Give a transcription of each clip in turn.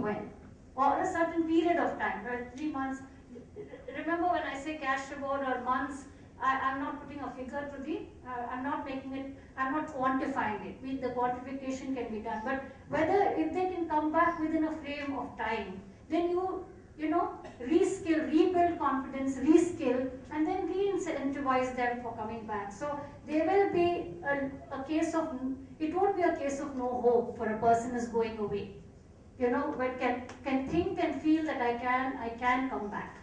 when, or a certain period of time, right? 3 months. Remember when I say cash reward or months, I'm not putting a figure to the, I'm not making it, I'm not quantifying it. The quantification can be done, but whether if they can come back within a frame of time, then you know, reskill, rebuild confidence, reskill, and then re-incentivize them for coming back. So there will be a case of, it won't be a case of no hope for a person who's going away. You know, but can think and feel that I can come back,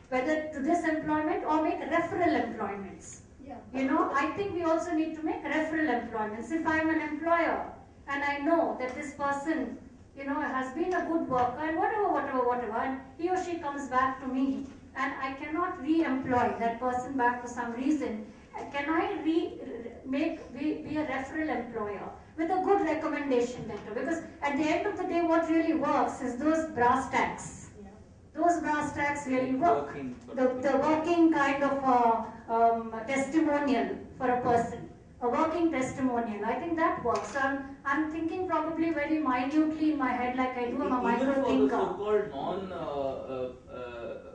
whether to this employment or make referral employments. Yeah. You know, I think we also need to make referral employments. If I'm an employer and I know that this person, you know, has been a good worker and whatever, and he or she comes back to me and I cannot re-employ that person back for some reason, can I be a referral employer with a good recommendation letter? Because at the end of the day, what really works is those brass tacks. Yeah. Those brass tacks really work. The working kind of testimonial for a person. A working testimonial. I think that works. So I'm thinking probably very minutely in my head, like I do. I'm a micro thinker. Even for the so-called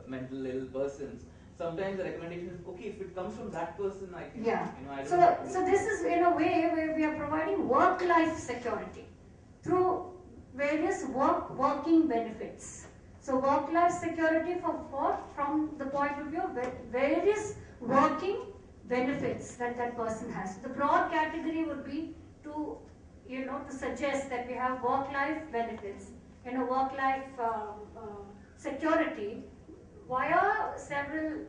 non-mental ill persons, sometimes the recommendation is, okay, if it comes from that person, I can. Yeah. You know, I don't so this is in a way where we are providing work-life security through various working benefits. So work-life security from the point of view of various working benefits that person has. The broad category would be to, you know, to suggest that we have work-life benefits, you know, work-life security via several,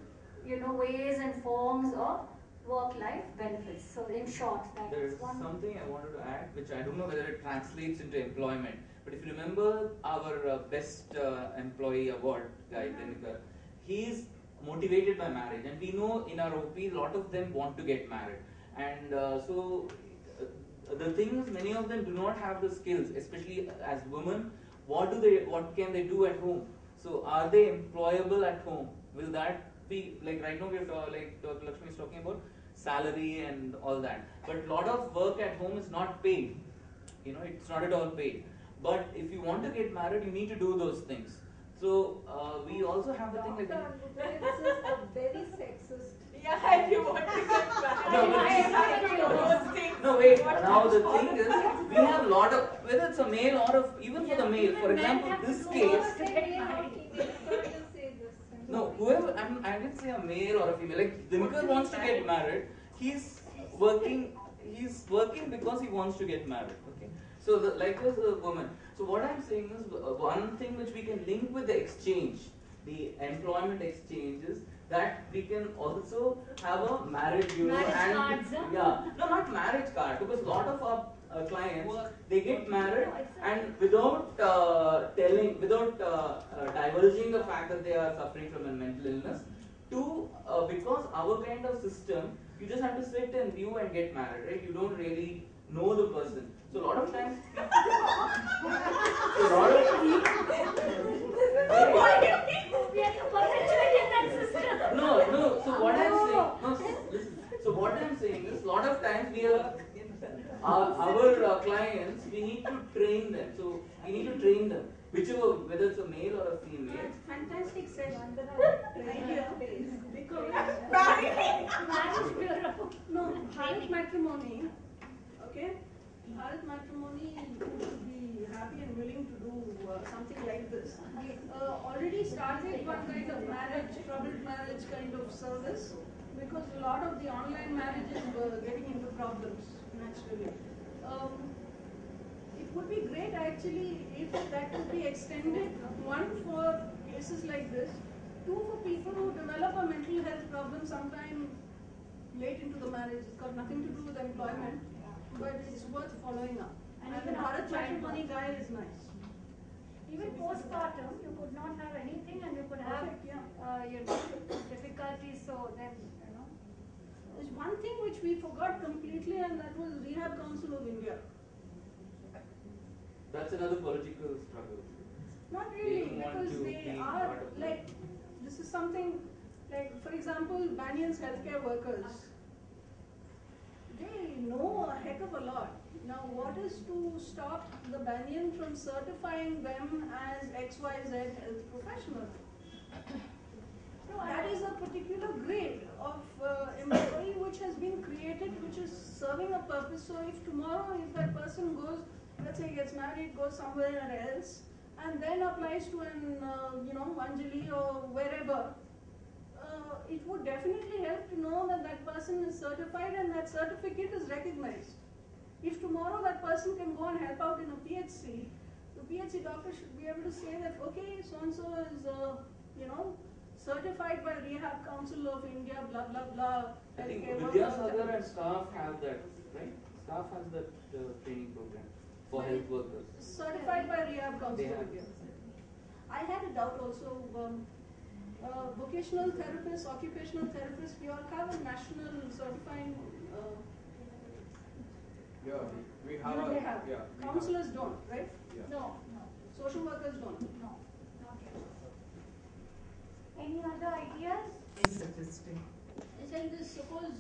you know, ways and forms of work-life benefits. So in short, there is something I wanted to add, which I don't know whether it translates into employment. But if you remember our best employee award guy, Dinikar, he's motivated by marriage, and we know in our OP a lot of them want to get married, and so the thing is, many of them do not have the skills, especially as women. What can they do at home? So are they employable at home? Will that be, like right now we're like Dr. Lakshmi is talking about salary and all that, but a lot of work at home is not paid. You know, it's not at all paid. But if you want to get married, you need to do those things. So we also have the thing like this is a very sexist. Yeah, if you want to get married. No, wait. Now the thing is, we have a lot of, whether it's a male or even for the male. For example, this case. No, whoever, I didn't say a male or a female. Like Dinikar wants to get married. He's working because he wants to get married. Okay. So likewise the woman. So what I'm saying is, one thing which we can link with the exchange, the employment exchanges, that we can also have a marriage bureau and yeah, no, not marriage card, because a lot of our clients, they get married and without divulging the fact that they are suffering from a mental illness, because our kind of system, you just have to sit and view and get married, right? You don't really know the person. So a lot of times, no. So what I'm saying is, a lot of times we are our clients, we need to train them. So we need to train them, whichever, whether it's a male or a female. Fantastic session. No, Bharat Matrimony. Okay. Bharat Matrimony would be happy and willing to do something like this. Already started one kind of troubled marriage kind of service, because a lot of the online marriages were getting into problems, naturally. It would be great actually if that could be extended, one for cases like this, two for people who develop a mental health problem sometime late into the marriage. It's got nothing to do with employment, but it's worth following up. And the Bharat Matrimony guy is nice. Even postpartum, you could not have anything, and you could have difficulties. So then, you know, there's one thing which we forgot completely, and that was Rehab Council of India. That's another political struggle. Not really, because they are like, this is something like, for example, Banyan's healthcare workers. They know a heck of a lot. Now, what is to stop the Banyan from certifying them as XYZ health professional. That is a particular grade of employee which has been created, which is serving a purpose. So if tomorrow, if that person goes, let's say gets married, goes somewhere else, and then applies to an, Anjali or wherever, it would definitely help to know that that person is certified and that certificate is recognized. If tomorrow that person can go and help out in a PHC, the PHC doctor should be able to say that, okay, so-and-so is, certified by Rehab Council of India, blah, blah, blah. I think healthcare Vidyasagar workers. and staff have that, right? Staff has that training program for health workers. Certified by Rehab Council They of have. India. I had a doubt also. Vocational therapists, occupational therapists, we all have a national certifying. Yeah, we have. They have. Yeah, we Counselors don't, right? Yeah. No, no, Social workers don't. no, not yet. Any other ideas? Interesting. It's like this, suppose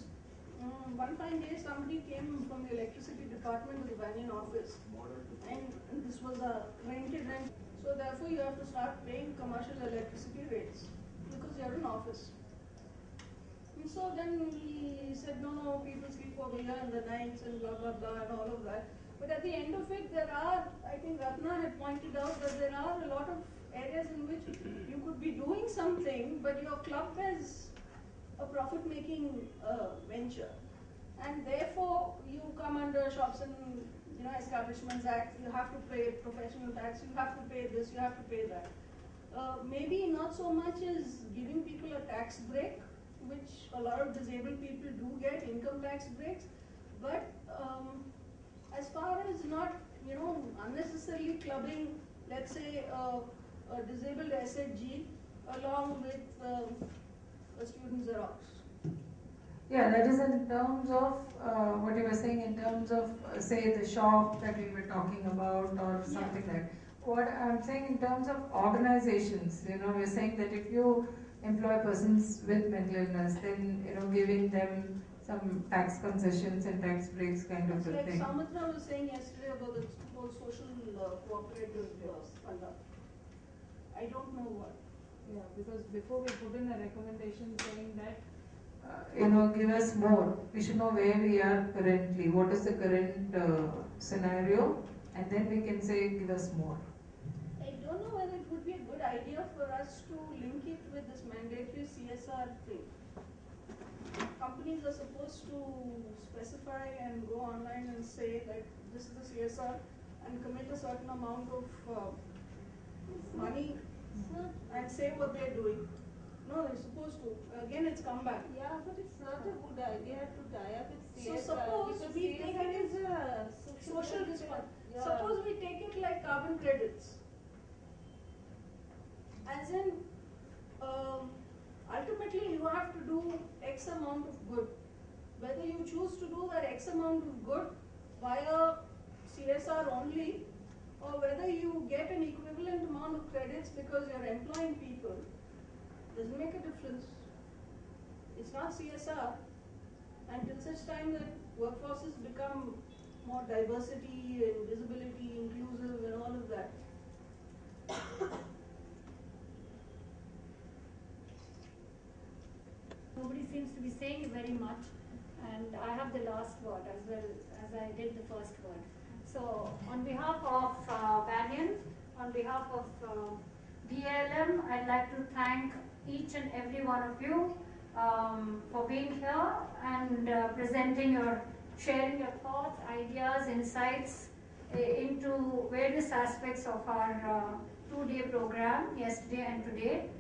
one fine day somebody came from the electricity department to the Banyan office and this was a rented rent. So therefore you have to start paying commercial electricity rates because you're in office. And so then he said, no, people sleep over here in the nights and blah, blah, blah and all of that. But at the end of it, there are, I think Ratna had pointed out that there are a lot of areas in which you could be doing something, but your club is a profit-making venture. And therefore, you come under Shops and Establishments Act, you have to pay professional tax, you have to pay this, you have to pay that. Maybe not so much as giving people a tax break, which a lot of disabled people do get, income tax breaks, but as far as not, unnecessarily clubbing, let's say, a disabled SHG along with a student Xerox. Yeah, that is in terms of what you were saying, in terms of, say, the shop that we were talking about or something like. What I'm saying in terms of organizations, we're saying that if you employ persons with mental illness, then, giving them some tax concessions and tax breaks kind of a Like thing. Samitra was saying yesterday about the whole social cooperative fund. I don't know what. Yeah, because before we put in a recommendation saying that Give us more. We should know where we are currently, what is the current scenario, and then we can say give us more. I don't know whether it would be a good idea for us to link it with this mandatory CSR thing. Companies are supposed to specify and go online and say that this is the CSR and commit a certain amount of money and say what they're doing. No, they're supposed to. Again, it's come back. yeah, but it's not a good idea to tie up with So CSR. suppose because we take CSR it is a social response. Yeah. Suppose we take it like carbon credits. As in, ultimately you have to do X amount of good. Whether you choose to do that X amount of good via CSR only, or whether you get an equivalent amount of credits because you're employing people, doesn't make a difference. It's not CSR. Until such time that workforces become more diversity and visibility, inclusive and all of that. Nobody seems to be saying very much, and I have the last word as well as I did the first word. So, on behalf of Banyan, on behalf of BLM, I'd like to thank each and every one of you for being here and sharing your thoughts, ideas, insights into various aspects of our two-day program, yesterday and today.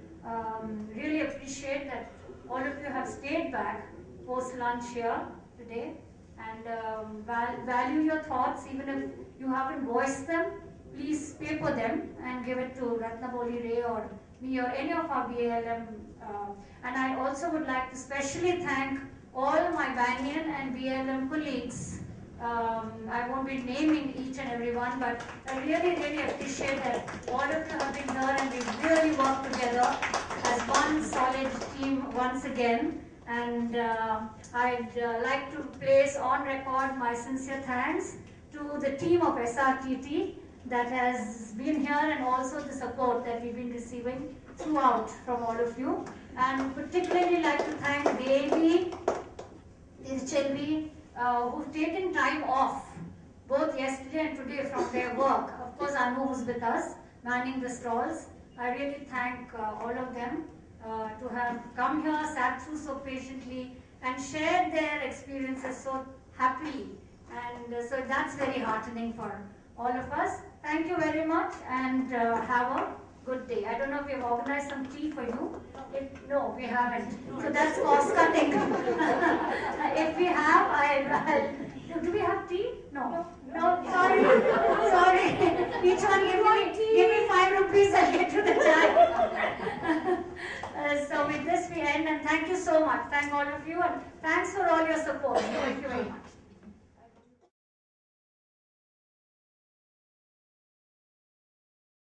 Really appreciate that all of you have stayed back post-lunch here today, and value your thoughts. Even if you haven't voiced them, please paper them and give it to Ratnaboli Ray or me or any of our BLM. And I also would like to specially thank all my Banyan and BLM colleagues. I won't be naming each and every one, but I really, really appreciate that all of you have been here and we've really worked together as one solid team once again. And I'd like to place on record my sincere thanks to the team of SRTT that has been here and also the support that we've been receiving throughout from all of you. And particularly like to thank Devi, Chelvi, who've taken time off both yesterday and today from their work. Of course, Anu was with us, manning the stalls. I really thank all of them to have come here, sat through so patiently, and shared their experiences so happily. And so that's very heartening for all of us. Thank you very much, and have a good day. I don't know if we've organized some tea for you. No, we haven't. So that's cost cutting. If we have, do we have tea? No. No, sorry. Sorry. Each one give me 5 rupees, I'll get to the chai. So with this we end, and thank you so much. Thank all of you, and thanks for all your support. Thank you very much.